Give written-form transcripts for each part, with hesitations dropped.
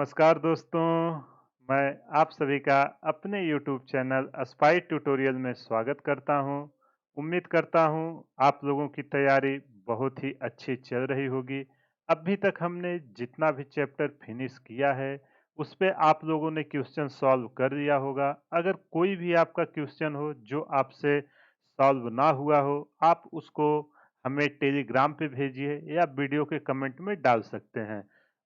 नमस्कार दोस्तों, मैं आप सभी का अपने YouTube चैनल स्पाई ट्यूटोरियल में स्वागत करता हूं। उम्मीद करता हूं आप लोगों की तैयारी बहुत ही अच्छी चल रही होगी। अभी तक हमने जितना भी चैप्टर फिनिश किया है, उस पे आप लोगों ने क्वेश्चन सॉल्व कर लिया होगा। अगर कोई भी आपका क्वेश्चन हो जो आपसे सॉल्व ना हुआ हो, आप उसको हमें टेलीग्राम पे भेजिए या वीडियो के कमेंट में डाल सकते हैं।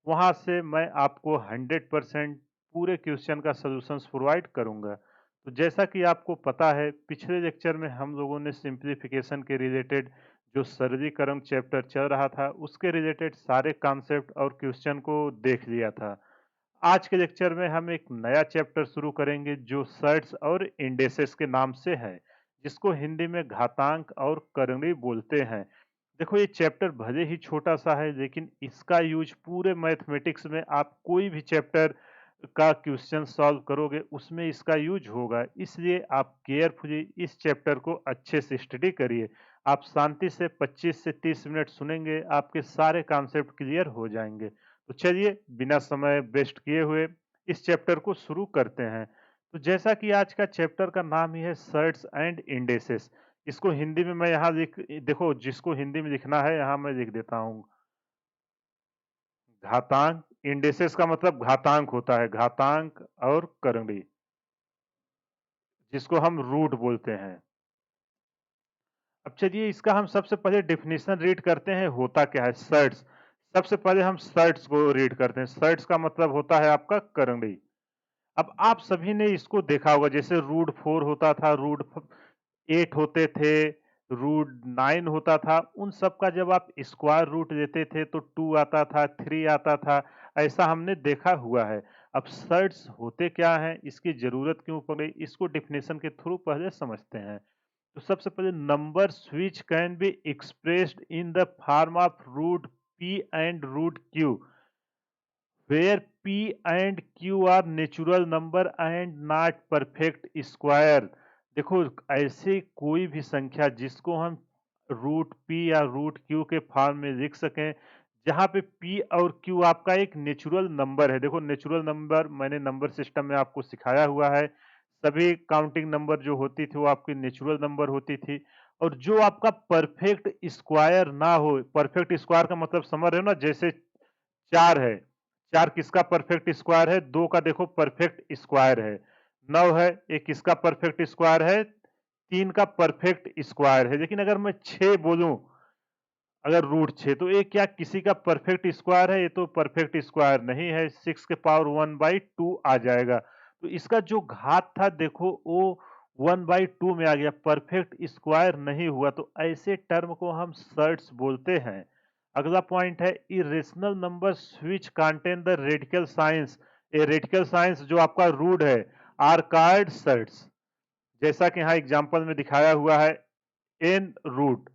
वहाँ से मैं आपको 100% पूरे क्वेश्चन का सॉल्यूशंस प्रोवाइड करूँगा। तो जैसा कि आपको पता है, पिछले लेक्चर में हम लोगों ने सिंप्लीफिकेशन के रिलेटेड जो सरलीकरण चैप्टर चल रहा था, उसके रिलेटेड सारे कॉन्सेप्ट और क्वेश्चन को देख लिया था। आज के लेक्चर में हम एक नया चैप्टर शुरू करेंगे जो सर्ट्स और इंडेसेस के नाम से है, जिसको हिंदी में घातांक और करणी बोलते हैं। देखो, ये चैप्टर भले ही छोटा सा है, लेकिन इसका यूज पूरे मैथमेटिक्स में आप कोई भी चैप्टर का क्वेश्चन सॉल्व करोगे उसमें इसका यूज होगा। इसलिए आप केयरफुली इस चैप्टर को अच्छे से स्टडी करिए। आप शांति से 25 से 30 मिनट सुनेंगे, आपके सारे कॉन्सेप्ट क्लियर हो जाएंगे। तो चलिए, बिना समय वेस्ट किए हुए इस चैप्टर को शुरू करते हैं। तो जैसा कि आज का चैप्टर का नाम ही है सर्ट्स एंड इंडेसेस, इसको हिंदी में मैं यहाँ लिख देखो, जिसको हिंदी में लिखना है यहाँ मैं लिख देता हूँ घातांक। इंडेसेस का मतलब घातांक होता है, घातांक और करणी, जिसको हम रूट बोलते हैं। अब चलिए, इसका हम सबसे पहले डेफिनेशन रीड करते हैं, होता क्या है सर्ट्स। सबसे पहले हम सर्ट्स को रीड करते हैं। सर्ट्स का मतलब होता है आपका करणी। अब आप सभी ने इसको देखा होगा, जैसे रूट 4 होता था, रूट 8 होते थे, रूट 9 होता था। उन सब का जब आप स्क्वायर रूट लेते थे तो 2 आता था, 3 आता था। ऐसा हमने देखा हुआ है। अब सर्ट्स होते क्या हैं, इसकी जरूरत क्यों पड़ी, इसको डेफिनेशन के थ्रू पहले समझते हैं। तो सबसे पहले, numbers which can be expressed in the form of root p and root q, where p and q are natural number and not perfect square। देखो, ऐसे कोई भी संख्या जिसको हम रूट p या रूट q के फॉर्म में लिख सकें, जहां पे p और q आपका एक नेचुरल नंबर है। देखो, नेचुरल नंबर मैंने नंबर सिस्टम में आपको सिखाया हुआ है। सभी काउंटिंग नंबर जो होती थी वो आपकी नेचुरल नंबर होती थी। और जो आपका परफेक्ट स्क्वायर ना हो, परफेक्ट स्क्वायर का मतलब समझ रहे हो ना, जैसे 4 है, 4 किसका परफेक्ट स्क्वायर है? 2 का देखो परफेक्ट स्क्वायर है। 9 है, ये किसका परफेक्ट स्क्वायर है? 3 का परफेक्ट स्क्वायर है। लेकिन अगर मैं 6 बोलूं, अगर रूट 6, तो ये क्या किसी का परफेक्ट स्क्वायर है? ये तो परफेक्ट स्क्वायर नहीं है, 6 के पावर 1/2 आ जाएगा। तो इसका जो घात था, देखो वो 1/2 में आ गया, परफेक्ट स्क्वायर नहीं हुआ। तो ऐसे टर्म को हम सर्ट्स बोलते हैं। अगला पॉइंट है irrational numbers which contain the radical science. ये रेडिकल साइंस जो आपका रूट है, आर कॉल्ड सर्ट्स। जैसा कि यहाँ एग्जांपल में दिखाया हुआ है, एन रूट,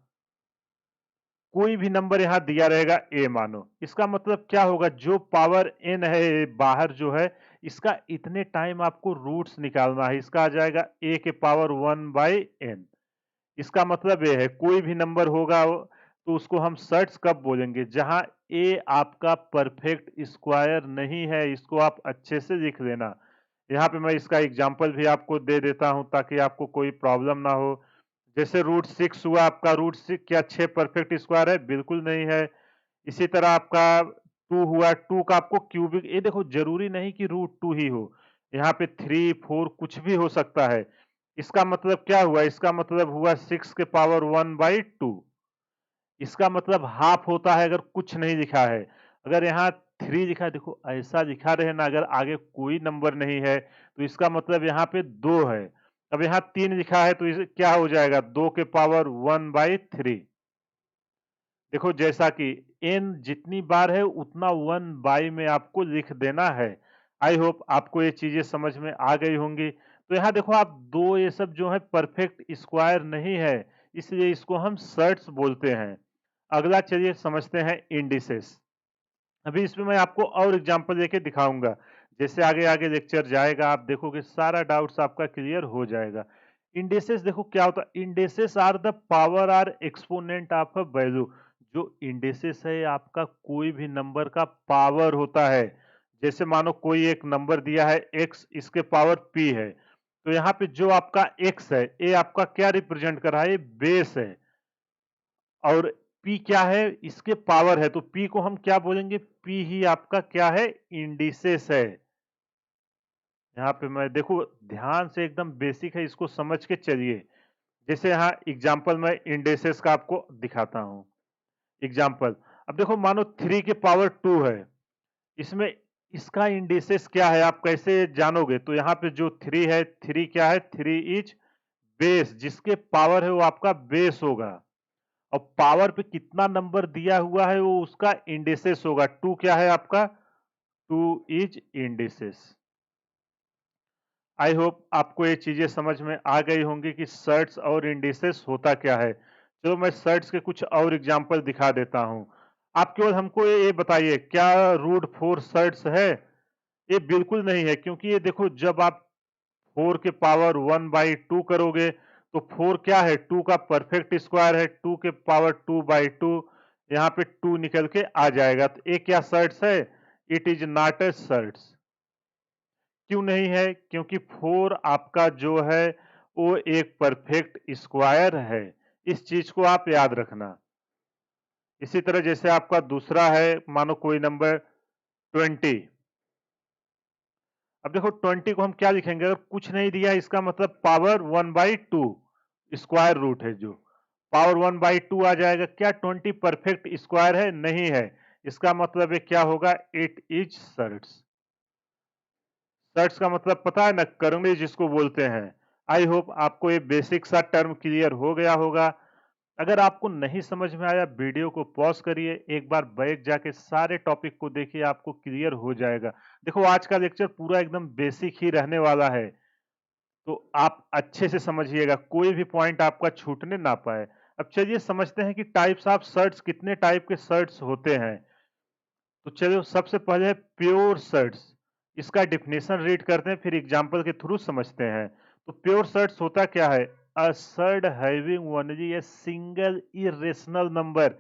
कोई भी नंबर यहाँ दिया रहेगा ए मानो, इसका मतलब क्या होगा, जो पावर एन है बाहर जो है, इसका इतने टाइम आपको रूट्स निकालना है। इसका आ जाएगा ए के पावर 1/n। इसका मतलब ये है, कोई भी नंबर होगा तो उसको हम सर्ट्स कब बोलेंगे, जहां ए आपका परफेक्ट स्क्वायर नहीं है। इसको आप अच्छे से लिख लेना। यहाँ पे मैं इसका एग्जांपल भी आपको दे देता हूं ताकि आपको कोई प्रॉब्लम ना हो। जैसे रूट 6 हुआ आपका, रूट 6 क्या 6 परफेक्ट स्क्वायर है? बिल्कुल नहीं है। इसी तरह आपका 2 हुआ, 2 का आपको क्यूबिक, ये देखो जरूरी नहीं कि रूट 2 ही हो, यहाँ पे 3 4 कुछ भी हो सकता है। इसका मतलब क्या हुआ? इसका मतलब हुआ 6 के पावर 1/2। इसका मतलब हाफ होता है अगर कुछ नहीं लिखा है। अगर यहाँ 3 लिखा है, देखो ऐसा लिखा रहे ना, अगर आगे कोई नंबर नहीं है तो इसका मतलब यहाँ पे 2 है। अब यहाँ 3 लिखा है तो इसे क्या हो जाएगा? 2 के पावर 1/3। देखो, जैसा कि n जितनी बार है उतना 1 में आपको लिख देना है। आई होप आपको ये चीजें समझ में आ गई होंगी। तो यहाँ देखो, आप दो ये सब जो है परफेक्ट स्क्वायर नहीं है, इसलिए इसको हम सर्ट्स बोलते हैं। अगला चलिए समझते हैं इंडिसेस। अभी इसमें मैं आपको और एग्जांपल लेके दिखाऊंगा। जैसे आगे आगे लेक्चर जाएगा, आप देखोगे सारा डाउट्स आपका क्लियर हो जाएगा। इंडेसेस देखो क्या होता है, indices are the power or exponent of a value. जो इंडेसेस है आपका कोई भी नंबर का पावर होता है। जैसे मानो कोई एक नंबर दिया है x, इसके पावर p है, तो यहाँ पे जो आपका x है, ये आपका क्या रिप्रेजेंट कर रहा है? ये बेस है, और p क्या है? इसके पावर है, तो p को हम क्या बोलेंगे? p ही आपका क्या है? इंडिसेस है। यहाँ पे मैं देखो ध्यान से, एकदम बेसिक है, इसको समझ के चलिए। जैसे यहाँ एग्जाम्पल में इंडिसेस का आपको दिखाता हूँ। एग्जाम्पल, अब देखो मानो 3 के पावर 2 है, इसमें इसका इंडिसेस क्या है आप कैसे जानोगे? तो यहाँ पे जो 3 है, 3 क्या है? 3 इज बेस, जिसके पावर है वो आपका बेस होगा, और पावर पे कितना नंबर दिया हुआ है वो उसका इंडिसेस होगा। 2 क्या है आपका? 2 इज इंडिसेस। आई होप आपको ये चीजें समझ में आ गई होंगी कि सर्ट्स और इंडिसेस होता क्या है। चलो मैं सर्ट्स के कुछ और एग्जांपल दिखा देता हूं। आप केवल हमको ये बताइए, क्या रूट 4 सर्ट्स है? ये बिल्कुल नहीं है, क्योंकि ये देखो जब आप 4 के पावर 1/2 करोगे तो 4 क्या है? 2 का परफेक्ट स्क्वायर है, 2 के पावर 2/2, यहाँ पे 2 निकल के आ जाएगा, तो ये क्या सर्ट्स है? It is not a surds. क्यों नहीं है? क्योंकि 4 आपका जो है वो एक परफेक्ट स्क्वायर है। इस चीज को आप याद रखना। इसी तरह जैसे आपका दूसरा है, मानो कोई नंबर 20। अब देखो 20 को हम क्या लिखेंगे? अगर कुछ नहीं दिया इसका मतलब पावर 1/2 स्क्वायर रूट है, जो पावर 1/2 आ जाएगा। क्या 20 परफेक्ट स्क्वायर है? नहीं है। इसका मतलब है क्या होगा? It is shirts. सर्ट्स का मतलब पता है ना? करंगली जिसको बोलते हैं। आई होप आपको ये बेसिक सा टर्म क्लियर हो गया होगा। अगर आपको नहीं समझ में आया, वीडियो को पॉज करिए, एक बार बैक जाके सारे टॉपिक को देखिए, आपको क्लियर हो जाएगा। देखो आज का लेक्चर पूरा एकदम बेसिक ही रहने वाला है, तो आप अच्छे से समझिएगा, कोई भी पॉइंट आपका छूटने ना पाए। अब चलिए समझते हैं कि टाइप्स ऑफ सर्ट्स, कितने टाइप के सर्ट्स होते हैं। तो चलो सबसे पहले है प्योर सर्ट्स। इसका डिफिनेशन रीड करते हैं, फिर एग्जांपल के थ्रू समझते हैं। तो प्योर सर्ट्स होता क्या है? A surd having only a single irrational number.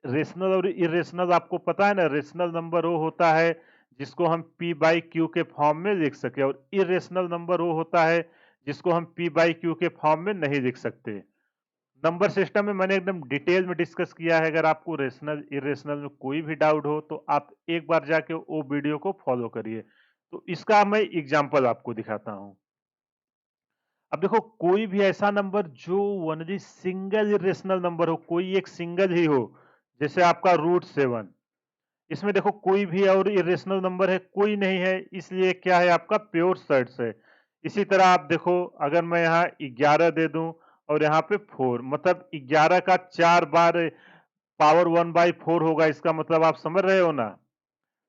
Rational और इरेशनल आपको पता है ना? रेशनल नंबर वो होता है जिसको हम p बाई क्यू के फॉर्म में लिख सके, और इरेशनल नंबर वो होता है जिसको हम p बाई क्यू के फॉर्म में नहीं लिख सकते। नंबर सिस्टम में मैंने एकदम डिटेल में डिस्कस किया है। अगर आपको रेशनल इरेशनल में कोई भी डाउट हो तो आप एक बार जाके वो वीडियो को फॉलो करिए। तो इसका मैं एग्जांपल आपको दिखाता हूं। अब देखो कोई भी ऐसा नंबर जो ओनली सिंगल इरेशनल नंबर हो, कोई एक सिंगल ही हो, जैसे आपका √7, इसमें देखो कोई भी और इरेशनल नंबर है? कोई नहीं है, इसलिए क्या है? आपका प्योर सर्ट्स है। इसी तरह आप देखो, अगर मैं यहाँ 11 दे दूं और यहाँ पे 4, मतलब 11 का 4 बार पावर 1/4 होगा, इसका मतलब आप समझ रहे हो ना?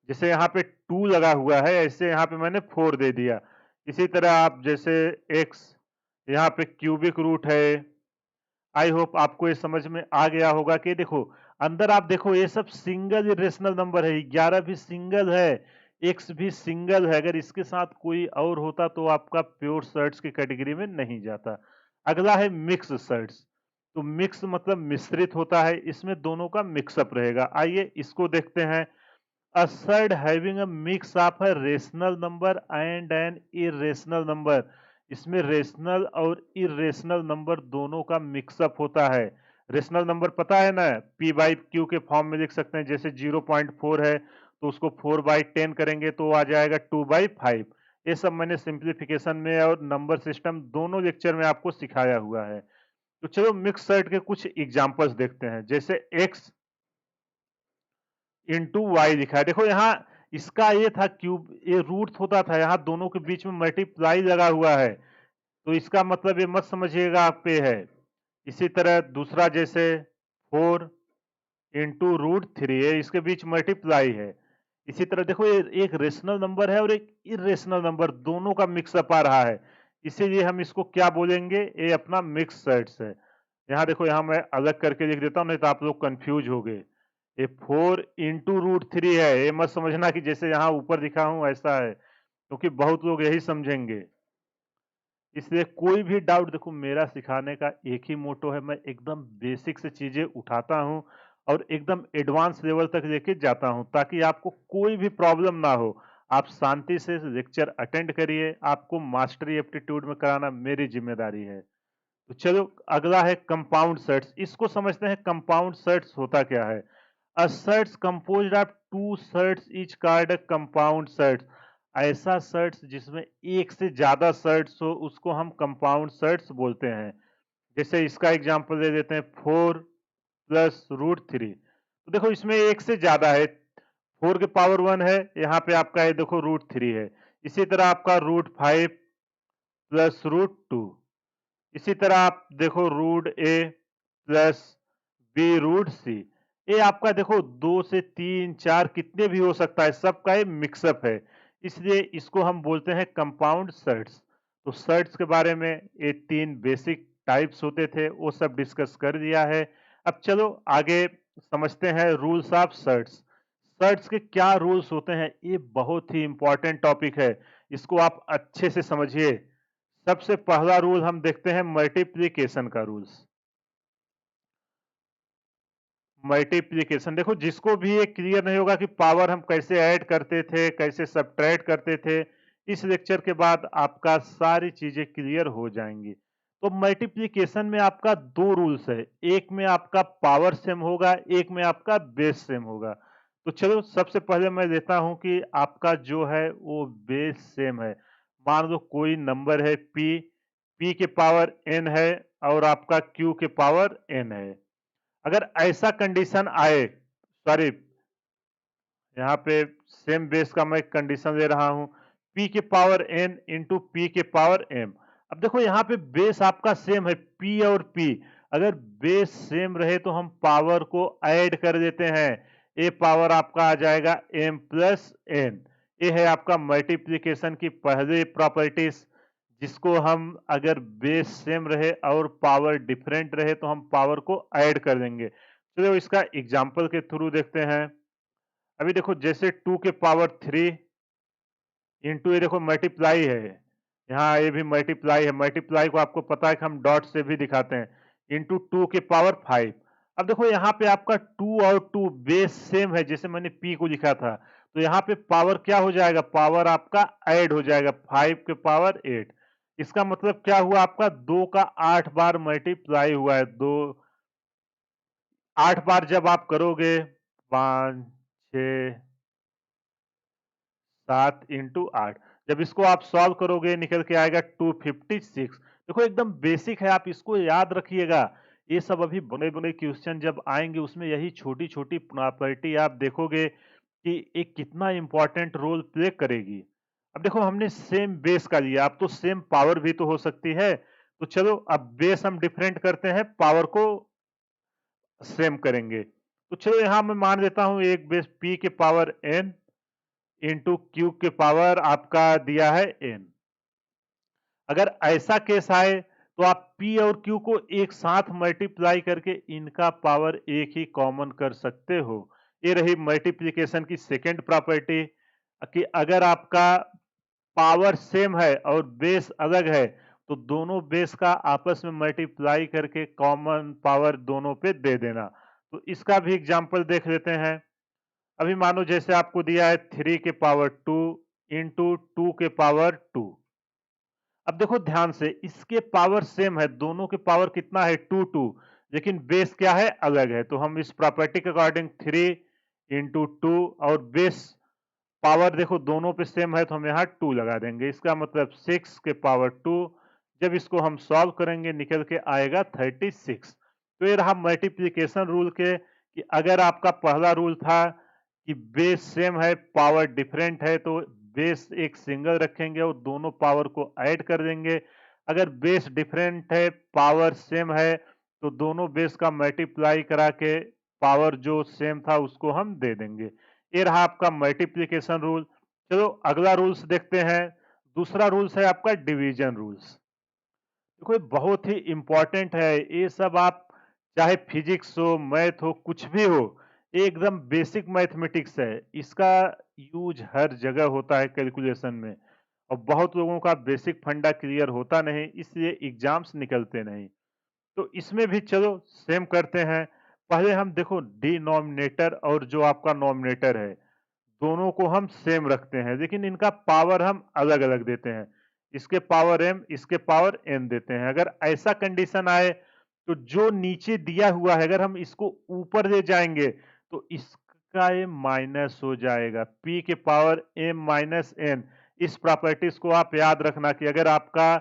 जैसे यहाँ पे 2 लगा हुआ है, ऐसे यहाँ पे मैंने 4 दे दिया। इसी तरह आप जैसे x, यहाँ पे क्यूबिक रूट है। आई होप आपको ये समझ में आ गया होगा कि देखो अंदर आप देखो ये सब सिंगल इरेशनल नंबर है। 11 भी सिंगल है, x भी सिंगल है। अगर इसके साथ कोई और होता तो आपका प्योर सर्ट्स की कैटेगरी में नहीं जाता। अगला है मिक्स सर्ट्स। तो मिक्स मतलब मिश्रित होता है, इसमें दोनों का मिक्सअप रहेगा। आइए इसको देखते हैं। A surd having a mix of a rational number and an irrational number। इसमें रेशनल और इरेशनल नंबर दोनों का मिक्सअप होता है। रेशनल नंबर पता है ना? p बाई क्यू के फॉर्म में लिख सकते हैं। जैसे 0.4 है तो उसको 4/10 करेंगे तो आ जाएगा 2/5। ये सब मैंने सिंप्लीफिकेशन में और नंबर सिस्टम दोनों लेक्चर में आपको सिखाया हुआ है। तो चलो मिक्स सर्ट के कुछ एग्जांपल्स देखते हैं। जैसे x इंटू वाई लिखा है। देखो यहाँ इसका ये था क्यूब, ये रूट होता था, यहाँ दोनों के बीच में मल्टीप्लाई लगा हुआ है, तो इसका मतलब ये मत समझिएगा आप पे है। इसी तरह दूसरा जैसे 4 इंटू √3, इसके बीच मल्टीप्लाई है। इसी तरह देखो ये एक रेशनल नंबर है और एक इरेशनल नंबर, दोनों का मिक्सअप आ रहा है, इसीलिए हम इसको क्या बोलेंगे? ये अपना मिक्स सेट्स है। यहाँ देखो, यहाँ मैं अलग करके लिख देता हूँ, नहीं तो आप लोग कंफ्यूज हो गए। ये 4 इंटू √3 है, ये मत समझना कि जैसे यहाँ ऊपर लिखा हूं ऐसा है, क्योंकि बहुत लोग यही समझेंगे। इसलिए कोई भी डाउट, देखो मेरा सिखाने का एक ही मोटो है, मैं एकदम बेसिक से चीजें उठाता हूं और एकदम एडवांस लेवल तक लेके जाता हूं, ताकि आपको कोई भी प्रॉब्लम ना हो। आप शांति से लेक्चर अटेंड करिए, आपको मास्टरी एप्टीट्यूड में कराना मेरी जिम्मेदारी है। तो चलो अगला है कंपाउंड सेट्स, इसको समझते हैं। कंपाउंड सेट्स होता क्या है? A sets composed of two sets each called a compound sets. ऐसा सेट्स जिसमें एक से ज्यादा सेट्स हो उसको हम कंपाउंड सेट्स बोलते हैं। जैसे इसका एग्जांपल दे देते हैं, 4 प्लस रूट 3। तो देखो इसमें एक से ज्यादा है, 4 के पावर 1 है, यहाँ पे आपका ये देखो रूट 3 है। इसी तरह आपका रूट 5 प्लस रूट 2। इसी तरह आप देखो root A plus B root सी। ये आपका देखो 2 से 3 4 कितने भी हो सकता है, सबका ये मिक्सअप है, इसलिए इसको हम बोलते हैं कंपाउंड सेट्स। तो सेट्स के बारे में ये 3 बेसिक टाइप्स होते थे, वो सब डिस्कस कर दिया है। अब चलो आगे समझते हैं रूल्स ऑफ सेट्स। सेट्स के क्या रूल्स होते हैं, ये बहुत ही इंपॉर्टेंट टॉपिक है, इसको आप अच्छे से समझिए। सबसे पहला रूल हम देखते हैं मल्टीप्लिकेशन का रूल्स। मल्टीप्लिकेशन, देखो जिसको भी ये क्लियर नहीं होगा कि पावर हम कैसे ऐड करते थे, कैसे सब्ट्रैक्ट करते थे, इस लेक्चर के बाद आपका सारी चीजें क्लियर हो जाएंगी। तो मल्टीप्लिकेशन में आपका 2 रूल्स है, एक में आपका पावर सेम होगा, एक में आपका बेस सेम होगा। तो चलो सबसे पहले मैं देता हूं कि आपका जो है वो बेस सेम है। मान लो कोई नंबर है p के पावर n है और आपका q के पावर n है। अगर ऐसा कंडीशन आए, सॉरी यहाँ पे सेम बेस का मैं कंडीशन दे रहा हूं, p के पावर n इंटू p के पावर m। अब देखो यहाँ पे बेस आपका सेम है, p और p। अगर बेस सेम रहे तो हम पावर को ऐड कर देते हैं, ये पावर आपका आ जाएगा m प्लस n। ये है आपका मल्टीप्लिकेशन की पहली प्रॉपर्टीज, जिसको हम अगर बेस सेम रहे और पावर डिफरेंट रहे तो हम पावर को ऐड कर देंगे। चलो इसका एग्जांपल के थ्रू देखते हैं। अभी देखो जैसे 2 के पावर 3 इंटू, ये देखो मल्टीप्लाई है, यहाँ ये भी मल्टीप्लाई है। मल्टीप्लाई को आपको पता है कि हम डॉट से भी दिखाते हैं, इंटू 2 के पावर 5। अब देखो यहाँ पे आपका 2 और 2 बेस सेम है, जैसे मैंने p को लिखा था, तो यहाँ पे पावर क्या हो जाएगा, पावर आपका ऐड हो जाएगा, 5 के पावर 8। इसका मतलब क्या हुआ, आपका 2 का 8 बार मल्टीप्लाई हुआ है। 2 8 बार जब आप करोगे, 5 6 7 इंटू 8, जब इसको आप सॉल्व करोगे निकल के आएगा 256। देखो एकदम बेसिक है, आप इसको याद रखिएगा। ये सब अभी बड़े बड़े क्वेश्चन जब आएंगे उसमें यही छोटी छोटी प्रॉपर्टी आप देखोगे कि एक कितना इंपॉर्टेंट रोल प्ले करेगी। अब देखो हमने सेम बेस का लिया, अब तो सेम पावर भी तो हो सकती है। तो चलो अब बेस हम डिफरेंट करते हैं, पावर को सेम करेंगे। तो चलो यहां मैं मान देता हूं एक बेस p के पावर n इंटू क्यू के पावर आपका दिया है n। अगर ऐसा केस आए तो आप p और q को एक साथ मल्टीप्लाई करके इनका पावर एक ही कॉमन कर सकते हो। ये रही मल्टीप्लिकेशन की सेकेंड प्रॉपर्टी, कि अगर आपका पावर सेम है और बेस अलग है तो दोनों बेस का आपस में मल्टीप्लाई करके कॉमन पावर दोनों पे दे देना। तो इसका भी एग्जांपल देख लेते हैं। अभी मानो जैसे आपको दिया है 3 के पावर 2 इंटू 2 के पावर 2। अब देखो ध्यान से, इसके पावर सेम है, दोनों के पावर कितना है 2 2, लेकिन बेस क्या है, अलग है। तो हम इस प्रॉपर्टी के अकॉर्डिंग 3 इंटू 2, और बेस पावर देखो दोनों पे सेम है तो हम यहाँ 2 लगा देंगे। इसका मतलब 6 के पावर 2। जब इसको हम सॉल्व करेंगे निकल के आएगा 36। तो ये रहा मल्टीप्लिकेशन रूल के, कि अगर आपका पहला रूल था कि बेस सेम है पावर डिफरेंट है तो बेस एक सिंगल रखेंगे और दोनों पावर को ऐड कर देंगे। अगर बेस डिफरेंट है पावर सेम है तो दोनों बेस का मल्टीप्लाई करा के पावर जो सेम था उसको हम दे देंगे। ये रहा आपका मल्टीप्लिकेशन रूल। चलो अगला रूल्स देखते हैं। दूसरा रूल्स है आपका डिवीजन रूल्स। देखो ये बहुत ही इंपॉर्टेंट है, ये सब आप चाहे फिजिक्स हो मैथ हो कुछ भी हो, ये एकदम बेसिक मैथमेटिक्स है। इसका यूज हर जगह होता है कैलकुलेशन में, और बहुत लोगों का बेसिक फंडा क्लियर होता नहीं, इसलिए एग्जाम्स निकलते नहीं। तो इसमें भी चलो सेम करते हैं। पहले हम देखो डिनोमिनेटर और जो आपका नोमिनेटर है, दोनों को हम सेम रखते हैं, लेकिन इनका पावर हम अलग अलग देते हैं। इसके पावर m, इसके पावर n देते हैं। अगर ऐसा कंडीशन आए तो जो नीचे दिया हुआ है अगर हम इसको ऊपर ले जाएंगे तो इसका m माइनस हो जाएगा, p के पावर m माइनस n। इस प्रॉपर्टीज को आप याद रखना कि अगर आपका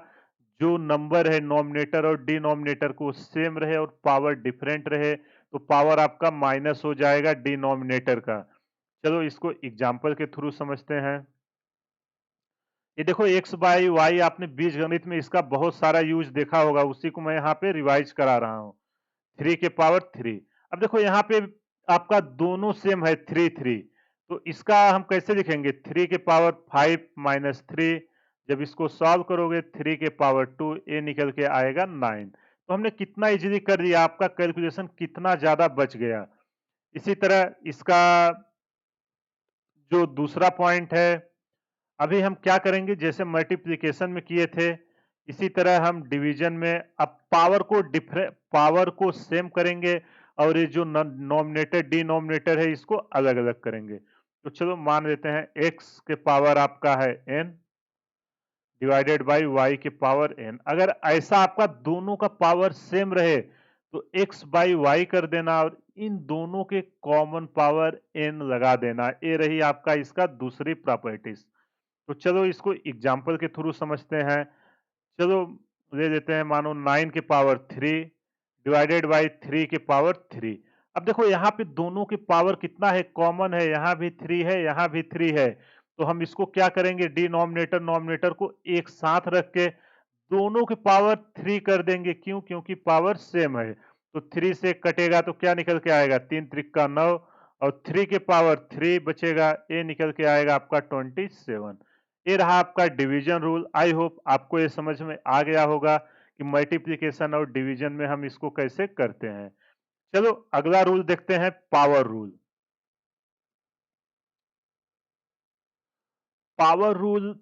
जो नंबर है नॉमिनेटर और डिनोमिनेटर को सेम रहे और पावर डिफरेंट रहे तो पावर आपका माइनस हो जाएगा डिनोमिनेटर का। चलो इसको एग्जाम्पल के थ्रू समझते हैं। ये देखो x बाई वाई, आपने बीज गणित में इसका बहुत सारा यूज देखा होगा, उसी को मैं यहाँ पे रिवाइज करा रहा हूँ। 3 के पावर 3। अब देखो यहाँ पे आपका दोनों सेम है 3 3, तो इसका हम कैसे लिखेंगे 3 के पावर 5 माइनस 3। जब इसको सॉल्व करोगे 3 के पावर 2, ये निकल के आएगा 9। तो हमने कितना इजीली कर दिया, आपका कैलकुलेशन कितना ज्यादा बच गया। इसी तरह इसका जो दूसरा पॉइंट है, अभी हम क्या करेंगे जैसे मल्टीप्लिकेशन में किए थे इसी तरह हम डिवीजन में अब पावर को सेम करेंगे और ये जो नॉमिनेटर डिनोमिनेटर है इसको अलग अलग करेंगे। तो चलो मान लेते हैं x के पावर आपका है n डिवाइडेड बाय y के पावर n। अगर ऐसा आपका दोनों का पावर सेम रहे तो x बाई वाई कर देना और इन दोनों के कॉमन पावर n लगा देना। ये रही आपका इसका दूसरी प्रॉपर्टीज। तो चलो इसको एग्जाम्पल के थ्रू समझते हैं। चलो ले लेते हैं, मानो 9 के पावर 3 डिवाइडेड बाई 3 के पावर 3। अब देखो यहाँ पे दोनों के पावर कितना है, कॉमन है, यहाँ भी 3 है यहाँ भी 3 है। तो हम इसको क्या करेंगे डिनोमिनेटर नॉमिनेटर को एक साथ रख के दोनों के पावर 3 कर देंगे। क्यों? क्योंकि पावर सेम है। तो 3 से कटेगा तो क्या निकल के आएगा 3 त्रिका 9 और 3 के पावर 3 बचेगा, ये निकल के आएगा आपका 27। ये रहा आपका डिवीजन रूल। आई होप आपको ये समझ में आ गया होगा कि मल्टीप्लिकेशन और डिवीजन में हम इसको कैसे करते हैं। चलो अगला रूल देखते हैं, पावर रूल। पावर रूल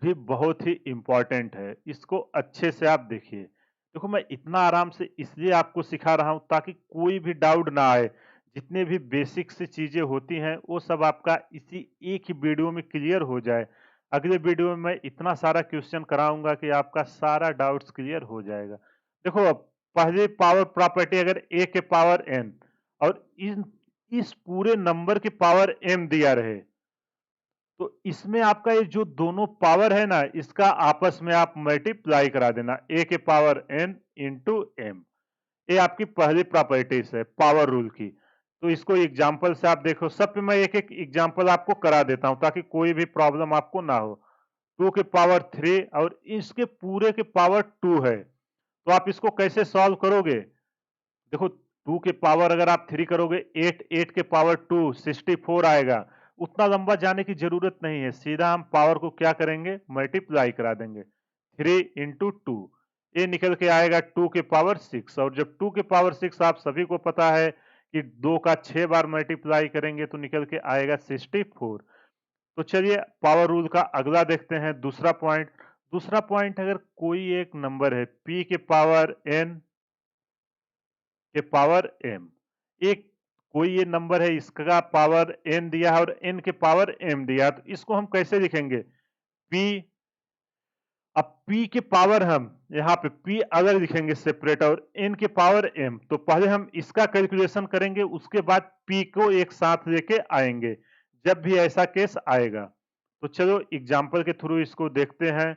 भी बहुत ही इंपॉर्टेंट है, इसको अच्छे से आप देखिए। देखो मैं इतना आराम से इसलिए आपको सिखा रहा हूं ताकि कोई भी डाउट ना आए। जितने भी बेसिक सी चीजें होती हैं वो सब आपका इसी एक ही वीडियो में क्लियर हो जाए। अगले वीडियो में मैं इतना सारा क्वेश्चन कराऊंगा कि आपका सारा डाउट्स क्लियर हो जाएगा। देखो अब पहले पावर प्रॉपर्टी, अगर a के पावर n और इस पूरे नंबर के पावर m दिया रहे तो इसमें आपका ये जो दोनों पावर है ना इसका आपस में आप मल्टीप्लाई करा देना, a के पावर n इंटू m। ये आपकी पहली प्रॉपर्टीज है पावर रूल की। तो इसको एग्जांपल से आप देखो, सब पे मैं एक एक एग्जांपल आपको करा देता हूं ताकि कोई भी प्रॉब्लम आपको ना हो। 2 के पावर 3 और इसके पूरे के पावर 2 है, तो आप इसको कैसे सॉल्व करोगे। देखो 2 के पावर अगर आप 3 करोगे 8, 8 के पावर 2 64 आएगा। उतना लंबा जाने की जरूरत नहीं है, सीधा हम पावर को क्या करेंगे मल्टीप्लाई करा देंगे। 3 इंटू 2 ये निकल के आएगा 2 के पावर 6। और जब 2 के पावर 6 आप सभी को पता है कि 2 का 6 बार मल्टीप्लाई करेंगे तो निकल के आएगा 64। तो चलिए पावर रूल का अगला देखते हैं, दूसरा पॉइंट। दूसरा पॉइंट, अगर कोई एक नंबर है p के पावर n के पावर m, एक कोई ये नंबर है इसका पावर n दिया है और n के पावर m दिया है, तो इसको हम कैसे लिखेंगे p। अब p के पावर हम यहाँ पे p अलग लिखेंगे सेपरेट और n के पावर m। तो पहले हम इसका कैलकुलेशन करेंगे, उसके बाद p को एक साथ लेके आएंगे जब भी ऐसा केस आएगा। तो चलो एग्जाम्पल के थ्रू इसको देखते हैं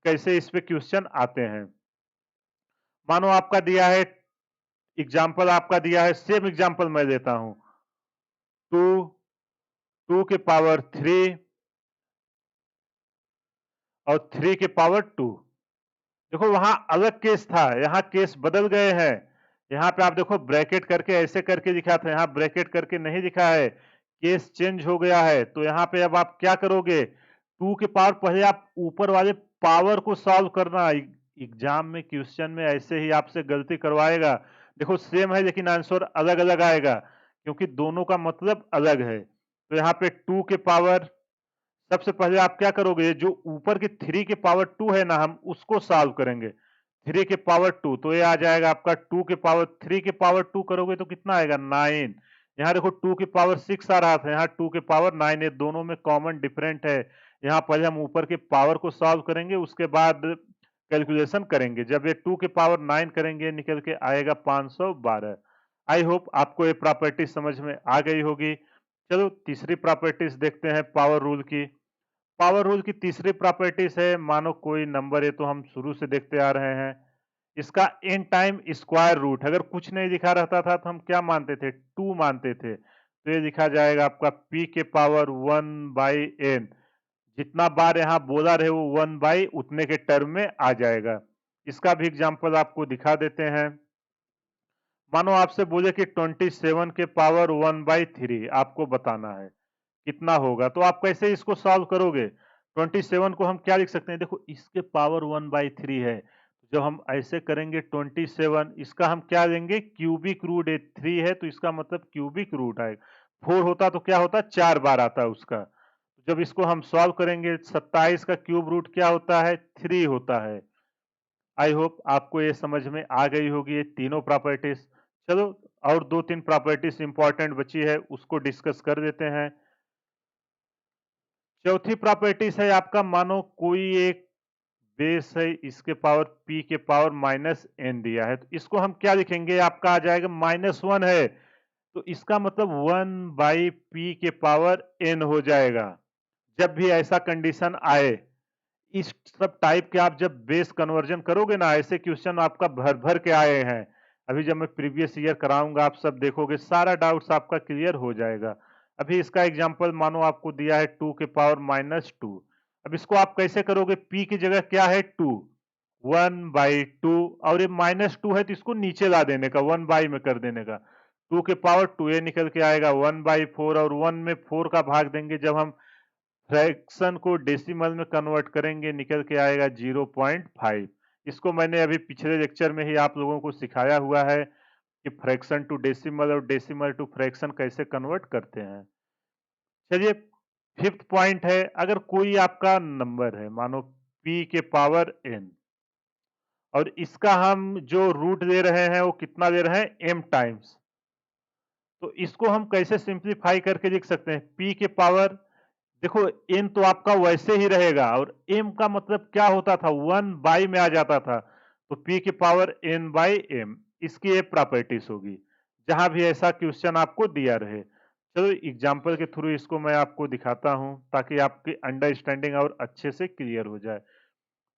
कैसे इस पे क्वेश्चन आते हैं। मानो आपका दिया है एग्जाम्पल, आपका दिया है सेम एग्जाम्पल मैं लेता हूं 2 के पावर 3 और 3 के पावर 2। देखो वहां अलग केस था, यहाँ केस बदल गए हैं। यहाँ पे आप देखो ब्रैकेट करके ऐसे करके लिखा था, यहाँ ब्रैकेट करके नहीं लिखा है, केस चेंज हो गया है। तो यहाँ पे अब आप क्या करोगे 2 के पावर, पहले आप ऊपर वाले पावर को सॉल्व करना। एग्जाम में क्वेश्चन में ऐसे ही आपसे गलती करवाएगा। देखो सेम है लेकिन आंसर अलग अलग आएगा क्योंकि दोनों का मतलब अलग है। तो यहाँ पे 2 के पावर, सबसे पहले आप क्या करोगे जो ऊपर के 3 के पावर 2 है ना हम उसको सॉल्व करेंगे। 3 के पावर 2 तो ये आ जाएगा आपका 2 के पावर 3 के पावर 2 करोगे तो कितना आएगा 9। यहाँ देखो 2 की पावर 6 आ रहा था, यहाँ 2 की पावर 9 है, दोनों में कॉमन डिफरेंट है। यहाँ पहले हम ऊपर के पावर को सॉल्व करेंगे, उसके बाद कैलकुलेशन करेंगे। जब ये 2 की पावर 9 करेंगे निकल के आएगा 512। आई होप आपको ये प्रॉपर्टी समझ में आ गई होगी। चलो तीसरी प्रॉपर्टीज देखते हैं पावर रूल की। पावर रूल की तीसरी प्रॉपर्टीज है, मानो कोई नंबर है, तो हम शुरू से देखते आ रहे हैं, इसका एन टाइम स्क्वायर रूट। अगर कुछ नहीं दिखा रहता था तो हम क्या मानते थे, 2 मानते थे। तो ये लिखा जाएगा आपका p के पावर 1/n। जितना बार यहाँ बोला रहे वो 1/, उतने के टर्म में आ जाएगा। इसका भी एग्जांपल आपको दिखा देते हैं। मानो आपसे बोले कि 27 के पावर 1/3 आपको बताना है कितना होगा, तो आप कैसे इसको सॉल्व करोगे। 27 को हम क्या लिख सकते हैं, देखो इसके पावर 1/3 है। जब हम ऐसे करेंगे 27, इसका हम क्या लेंगे, क्यूबिक रूट है। 3 है तो इसका मतलब क्यूबिक रूट आएगा। 4 होता तो क्या होता, 4 बार आता उसका। जब इसको हम सॉल्व करेंगे, 27 का क्यूब रूट क्या होता है, 3 होता है। आई होप आपको ये समझ में आ गई होगी ये तीनों प्रॉपर्टीज। चलो और 2-3 प्रॉपर्टीज इंपॉर्टेंट बची है, उसको डिस्कस कर देते हैं। चौथी प्रॉपर्टीज है आपका, मानो कोई एक बेस है, इसके पावर p के पावर -n दिया है, तो इसको हम क्या लिखेंगे, आपका आ जाएगा -1 है, तो इसका मतलब 1/p के पावर n हो जाएगा। जब भी ऐसा कंडीशन आए, इस सब टाइप के आप जब बेस कन्वर्जन करोगे ना, ऐसे क्वेश्चन आपका भर भर के आए हैं। अभी जब मैं प्रीवियस ईयर कराऊंगा, आप सब देखोगे, सारा डाउट्स आपका क्लियर हो जाएगा। अभी इसका एग्जांपल मानो आपको दिया है 2 के पावर -2। अब इसको आप कैसे करोगे, p की जगह क्या है 2, 1/2, और ये -2 है तो इसको नीचे ला देने का, 1/, में कर देने का। 2 के पावर 2, ये निकल के आएगा 1/4, और 1 में 4 का भाग देंगे, जब हम फ्रैक्शन को डेसिमल में कन्वर्ट करेंगे, निकल के आएगा 0.5। इसको मैंने अभी पिछले लेक्चर में ही आप लोगों को सिखाया हुआ है कि फ्रैक्शन टू डेसिमल और डेसिमल टू फ्रैक्शन कैसे कन्वर्ट करते हैं। चलिए फिफ्थ पॉइंट है, अगर कोई आपका नंबर है, मानो p के पावर n, और इसका हम जो रूट ले रहे हैं वो कितना ले रहे हैं, m टाइम्स, तो इसको हम कैसे सिंप्लीफाई करके लिख सकते हैं, p के पावर, देखो n तो आपका वैसे ही रहेगा, और m का मतलब क्या होता था, 1/, में आ जाता था, तो p की पावर n/m, इसकी ये प्रॉपर्टीज होगी जहां भी ऐसा क्वेश्चन आपको दिया रहे। चलो एग्जांपल के थ्रू इसको मैं आपको दिखाता हूं, ताकि आपकी अंडरस्टैंडिंग और अच्छे से क्लियर हो जाए।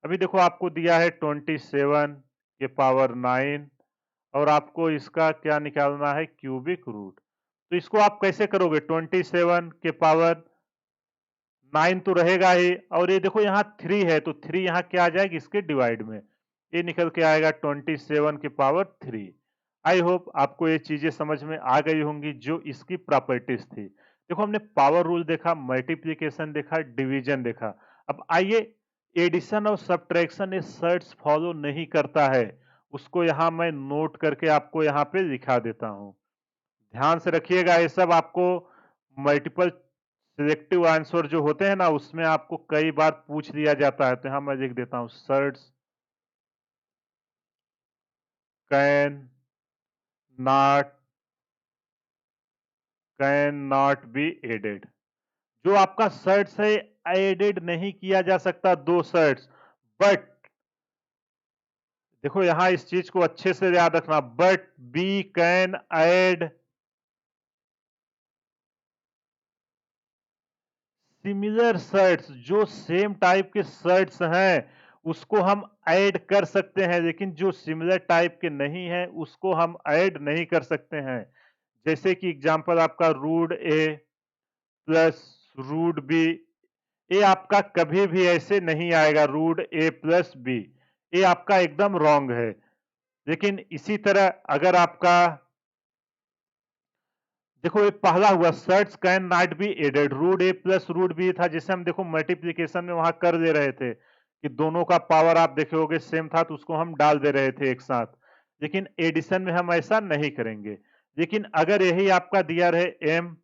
अभी देखो आपको दिया है 27 के पावर 9, और आपको इसका क्या निकालना है, क्यूबिक रूट। तो इसको आप कैसे करोगे, 27 के पावर 9 तो रहेगा ही, और ये देखो यहाँ 3 है, तो 3 यहाँ क्या आ जाएगी, इसके डिवाइड में, ये निकल के आएगा 27 के पावर 3। आई होप आपको ये चीजें समझ में आ गई होंगी जो इसकी प्रॉपर्टीज थी। देखो हमने पावर रूल देखा, मल्टीप्लीकेशन देखा, डिवीजन देखा। अब आइए, एडिशन और सब्ट्रैक्शन ये सर्ट्स फॉलो नहीं करता है, उसको यहाँ मैं नोट करके आपको यहाँ पे लिखा देता हूँ। ध्यान से रखिएगा, ये सब आपको मल्टीपल सिलेक्टिव आंसर जो होते हैं ना, उसमें आपको कई बार पूछ लिया जाता है। तो यहां मैं लिख देता हूं, surds not can not be added. जो आपका सर्ट्स है, एडेड नहीं किया जा सकता, दो सर्ट्स, बट देखो यहां इस चीज को अच्छे से याद रखना, but we can add similar surds, जो सेम टाइप के सर्ट्स हैं उसको हम ऐड कर सकते हैं, लेकिन जो सिमिलर टाइप के नहीं है उसको हम ऐड नहीं कर सकते हैं। जैसे कि एग्जांपल आपका root A plus root B, ये आपका कभी भी ऐसे नहीं आएगा, रूट ए प्लस बी, ये आपका एकदम रॉन्ग है। लेकिन इसी तरह अगर आपका, देखो ये पहला हुआ, surds can not be added, root A plus root B था, जिसे हम देखो मल्टीप्लीकेशन में वहां कर दे रहे थे कि दोनों का पावर आप देखोगे सेम था, तो उसको हम डाल दे रहे थे एक साथ। लेकिन एडिशन में हम ऐसा नहीं करेंगे। लेकिन अगर यही आपका दिया रहे M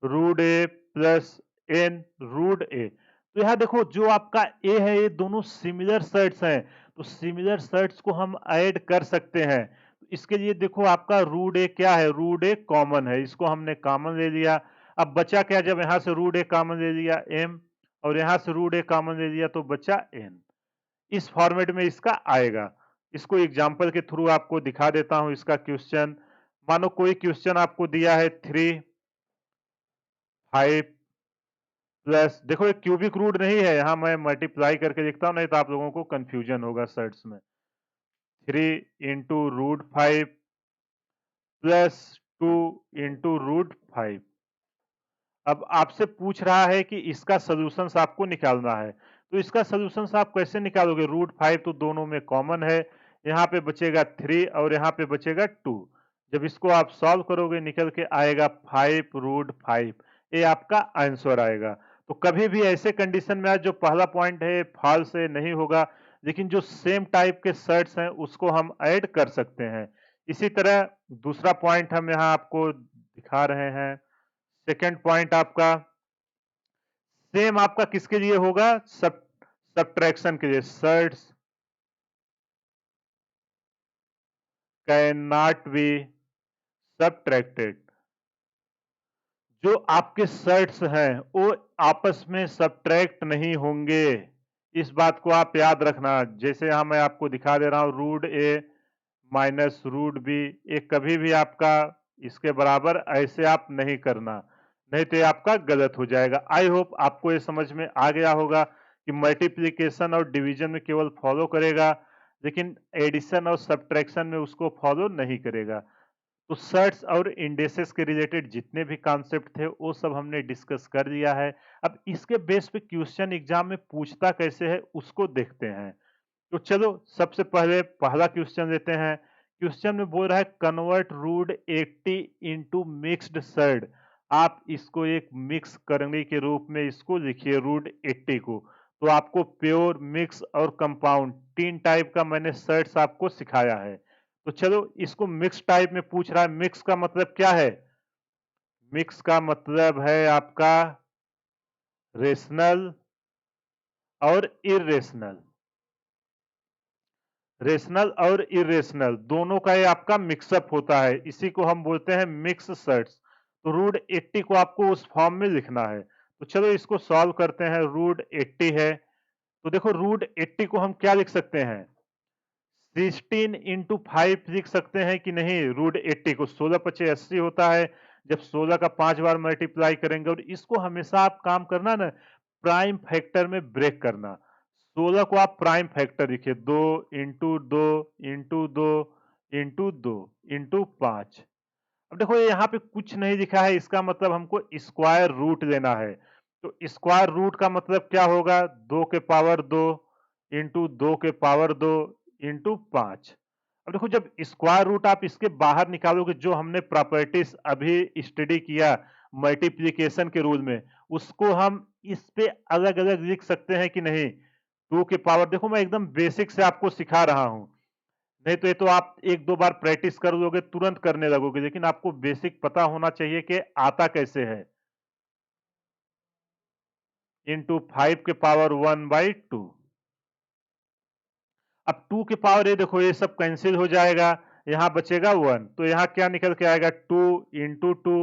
root A plus N root ए, तो यहां देखो जो आपका ए है, ये दोनों सिमिलर सर्ट्स हैं, तो सिमिलर सर्ट्स को हम ऐड कर सकते हैं। तो इसके लिए देखो आपका रूट ए क्या है, रूट ए कॉमन है, इसको हमने कॉमन ले लिया। अब बचा क्या, जब यहां से रूट ए कॉमन ले लिया m, और यहां से रूट ए कॉमन ले लिया तो बचा n। इस फॉर्मेट में इसका आएगा। इसको एग्जांपल के थ्रू आपको दिखा देता हूं इसका क्वेश्चन। मानो कोई क्वेश्चन आपको दिया है 3 5 प्लस, देखो ये क्यूबिक रूट नहीं है, यहां मैं मल्टीप्लाई करके लिखता हूं, नहीं तो आप लोगों को कंफ्यूजन होगा सर्ट्स में। 3 इंटू रूट 5 प्लस 2 इंटू रूट 5। अब आपसे पूछ रहा है कि इसका सोल्यूशंस आपको निकालना है, तो इसका सोल्यूशंस आप कैसे निकालोगे, रूट 5 तो दोनों में कॉमन है, यहाँ पे बचेगा 3 और यहाँ पे बचेगा 2। जब इसको आप सॉल्व करोगे निकल के आएगा 5 रूट 5, ये आपका आंसर आएगा। तो कभी भी ऐसे कंडीशन में जो पहला पॉइंट है फॉल्स है नहीं होगा, लेकिन जो सेम टाइप के सर्ट्स हैं उसको हम ऐड कर सकते हैं। इसी तरह दूसरा पॉइंट हम यहाँ आपको दिखा रहे हैं। सेकंड पॉइंट आपका सेम आपका किसके लिए होगा, सब्ट्रैक्शन के लिए। Surds can not be subtracted. जो आपके सर्ट्स हैं वो आपस में सब्ट्रैक्ट नहीं होंगे, इस बात को आप याद रखना। जैसे यहां मैं आपको दिखा दे रहा हूं, रूट ए माइनस रूट बी, ये कभी भी आपका इसके बराबर ऐसे आप नहीं करना, नहीं तो ये आपका गलत हो जाएगा। आई होप आपको ये समझ में आ गया होगा कि मल्टीप्लिकेशन और डिवीजन में केवल फॉलो करेगा, लेकिन एडिशन और सब्ट्रैक्शन में उसको फॉलो नहीं करेगा। तो सर्ट्स और इंडेसेस के रिलेटेड जितने भी कॉन्सेप्ट थे वो सब हमने डिस्कस कर लिया है। अब इसके बेस पे क्वेश्चन एग्जाम में पूछता कैसे है उसको देखते हैं। तो चलो सबसे पहले पहला क्वेश्चन लेते हैं। क्वेश्चन में बोल रहा है convert root 80 into mixed surd. आप इसको एक मिक्स करने के रूप में इसको लिखिए रूट 80 को। तो आपको प्योर, मिक्स और कंपाउंड तीन टाइप का मैंने सर्ट्स आपको सिखाया है। तो चलो इसको मिक्स टाइप में पूछ रहा है। मिक्स का मतलब क्या है, मिक्स का मतलब है आपका रेशनल और इरेशनल। रेशनल और इरेशनल दोनों का ये आपका मिक्सअप होता है, इसी को हम बोलते हैं मिक्स सर्ट्स। तो रूट 80 को आपको उस फॉर्म में लिखना है। तो चलो इसको सॉल्व करते हैं। रूट 80 है, तो देखो रूट 80 को हम क्या लिख सकते हैं, 16 इंटू 5 लिख सकते हैं कि नहीं। रूट 80 को 16 पचे 80 होता है, जब 16 का 5 बार मल्टीप्लाई करेंगे, और इसको हमेशा आप काम करना ना प्राइम फैक्टर में ब्रेक करना। 16 को आप प्राइम फैक्टर लिखिए, 2 इंटू 2 इंटू 2 इंटू 2 इंटू 5। अब देखो ये यहाँ पे कुछ नहीं लिखा है, इसका मतलब हमको स्क्वायर रूट लेना है। तो स्क्वायर रूट का मतलब क्या होगा, 2 के पावर 2 इंटू 2 के पावर 2 इंटू 5। अब देखो जब स्क्वायर रूट आप इसके बाहर निकालोगे, जो हमने प्रॉपर्टीज अभी स्टडी किया मल्टीप्लिकेशन के रूल में, उसको हम इस पे अलग अलग लिख सकते हैं कि नहीं। 2 के पावर, देखो मैं एकदम बेसिक से आपको सिखा रहा हूं, नहीं तो ये तो आप एक दो बार प्रैक्टिस कर लोगे तुरंत करने लगोगे, लेकिन आपको बेसिक पता होना चाहिए कि आता कैसे है। इंटू 5 के पावर 1/2। अब 2 के पावर, ये देखो ये सब कैंसिल हो जाएगा, यहां बचेगा 1, तो यहां क्या निकल के आएगा 2 इंटू 2।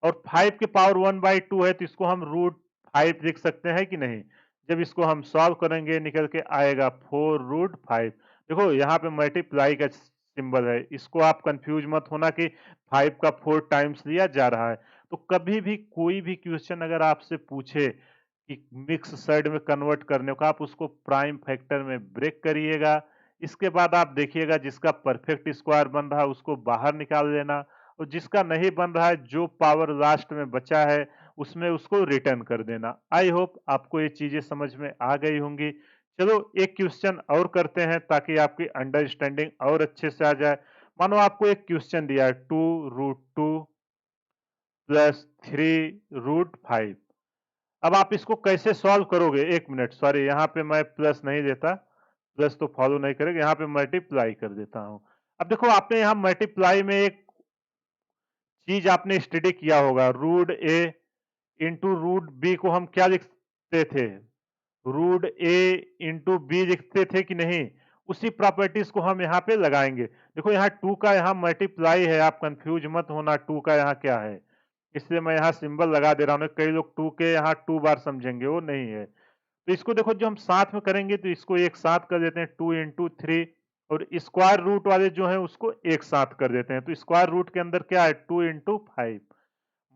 और 5 के पावर 1/2 है, तो इसको हम रूट 5 लिख सकते हैं कि नहीं। जब इसको हम सॉल्व करेंगे निकल के आएगा 4 रूट 5। देखो यहाँ पे मल्टीप्लाई का सिंबल है, इसको आप कंफ्यूज मत होना कि 5 का 4 टाइम्स लिया जा रहा है। तो कभी भी कोई भी क्वेश्चन अगर आपसे पूछे कि मिक्स साइड में कन्वर्ट करने का, आप उसको प्राइम फैक्टर में ब्रेक करिएगा। इसके बाद आप देखिएगा जिसका परफेक्ट स्क्वायर बन रहा है उसको बाहर निकाल लेना, और जिसका नहीं बन रहा है, जो पावर लास्ट में बचा है उसमें उसको रिटर्न कर देना। आई होप आपको ये चीजें समझ में आ गई होंगी। चलो एक क्वेश्चन और करते हैं ताकि आपकी अंडरस्टैंडिंग और अच्छे से आ जाए। मानो आपको एक क्वेश्चन दिया है 2 रूट 2 प्लस 3 रूट 5। अब आप इसको कैसे सॉल्व करोगे, एक मिनट, सॉरी यहाँ पे मैं प्लस नहीं देता, प्लस तो फॉलो नहीं करेगा, यहाँ पे मल्टीप्लाई कर देता हूं। अब देखो आपने यहाँ मल्टीप्लाई में एक चीज आपने स्टडी किया होगा, रूट ए इंटू रूट बी को हम क्या लिखते थे, रूट ए इंटू बी लिखते थे कि नहीं। उसी प्रॉपर्टीज को हम यहाँ पे लगाएंगे। देखो यहाँ 2 का यहाँ मल्टीप्लाई है, आप कंफ्यूज मत होना 2 का यहाँ क्या है, इसलिए मैं यहाँ सिंबल लगा दे रहा हूँ। कई लोग 2 के यहाँ 2 बार समझेंगे, वो नहीं है। तो इसको देखो जो हम साथ में करेंगे तो इसको एक साथ कर देते हैं 2 इंटू 3, और स्क्वायर रूट वाले जो है उसको एक साथ कर देते हैं। तो स्क्वायर रूट के अंदर क्या है 2 इंटू 5।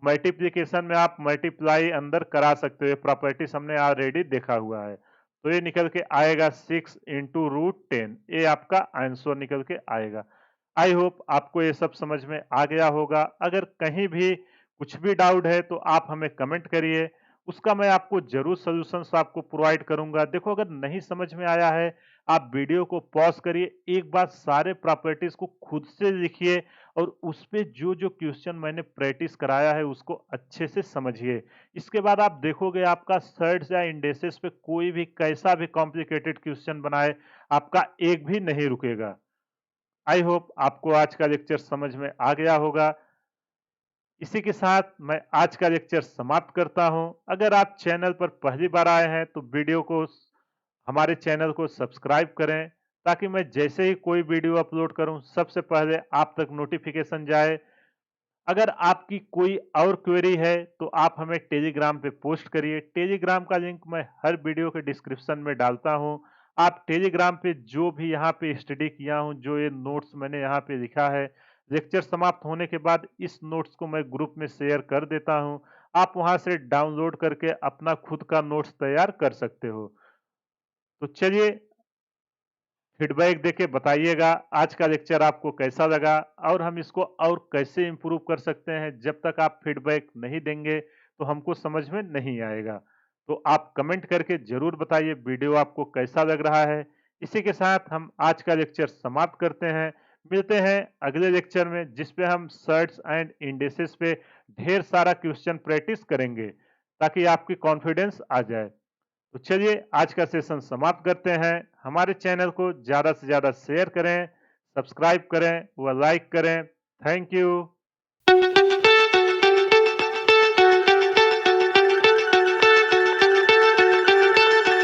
मल्टीप्लीकेशन में आप मल्टीप्लाई अंदर करा सकते हो, ये प्रॉपर्टीज हमने ऑलरेडी देखा हुआ है। तो ये निकल के आएगा 6 इंटू रूट 10, ये आपका आंसर निकल के आएगा। आई होप आपको ये सब समझ में आ गया होगा। अगर कहीं भी कुछ भी डाउट है तो आप हमें कमेंट करिए, उसका मैं आपको जरूर सॉल्यूशंस आपको प्रोवाइड करूंगा। देखो अगर नहीं समझ में आया है, आप वीडियो को पॉज करिए, एक बार सारे प्रॉपर्टीज को खुद से लिखिए और उस पे जो जो क्वेश्चन मैंने प्रैक्टिस कराया है उसको अच्छे से समझिए। इसके बाद आप देखोगे आपका सर्ट्स या इंडेसेस पे कोई भी कैसा भी कॉम्प्लिकेटेड क्वेश्चन बनाए, आपका एक भी नहीं रुकेगा। आई होप आपको आज का लेक्चर समझ में आ गया होगा। इसी के साथ मैं आज का लेक्चर समाप्त करता हूं। अगर आप चैनल पर पहली बार आए हैं तो वीडियो को, हमारे चैनल को सब्सक्राइब करें, ताकि मैं जैसे ही कोई वीडियो अपलोड करूं सबसे पहले आप तक नोटिफिकेशन जाए। अगर आपकी कोई और क्वेरी है तो आप हमें टेलीग्राम पे पोस्ट करिए। टेलीग्राम का लिंक मैं हर वीडियो के डिस्क्रिप्शन में डालता हूं। आप टेलीग्राम पे जो भी यहाँ पे स्टडी किया हूं, जो ये नोट्स मैंने यहाँ पे लिखा है, लेक्चर समाप्त होने के बाद इस नोट्स को मैं ग्रुप में शेयर कर देता हूं। आप वहां से डाउनलोड करके अपना खुद का नोट्स तैयार कर सकते हो। तो चलिए, फीडबैक देके बताइएगा आज का लेक्चर आपको कैसा लगा और हम इसको और कैसे इम्प्रूव कर सकते हैं। जब तक आप फीडबैक नहीं देंगे तो हमको समझ में नहीं आएगा। तो आप कमेंट करके जरूर बताइए वीडियो आपको कैसा लग रहा है। इसी के साथ हम आज का लेक्चर समाप्त करते हैं। मिलते हैं अगले लेक्चर में, जिसपे हम सर्ट्स एंड इंडेसेस पे ढेर सारा क्वेश्चन प्रैक्टिस करेंगे, ताकि आपकी कॉन्फिडेंस आ जाए। तो चलिए आज का सेशन समाप्त करते हैं। हमारे चैनल को ज़्यादा से ज़्यादा शेयर करें, सब्सक्राइब करें व लाइक करें। Thank you.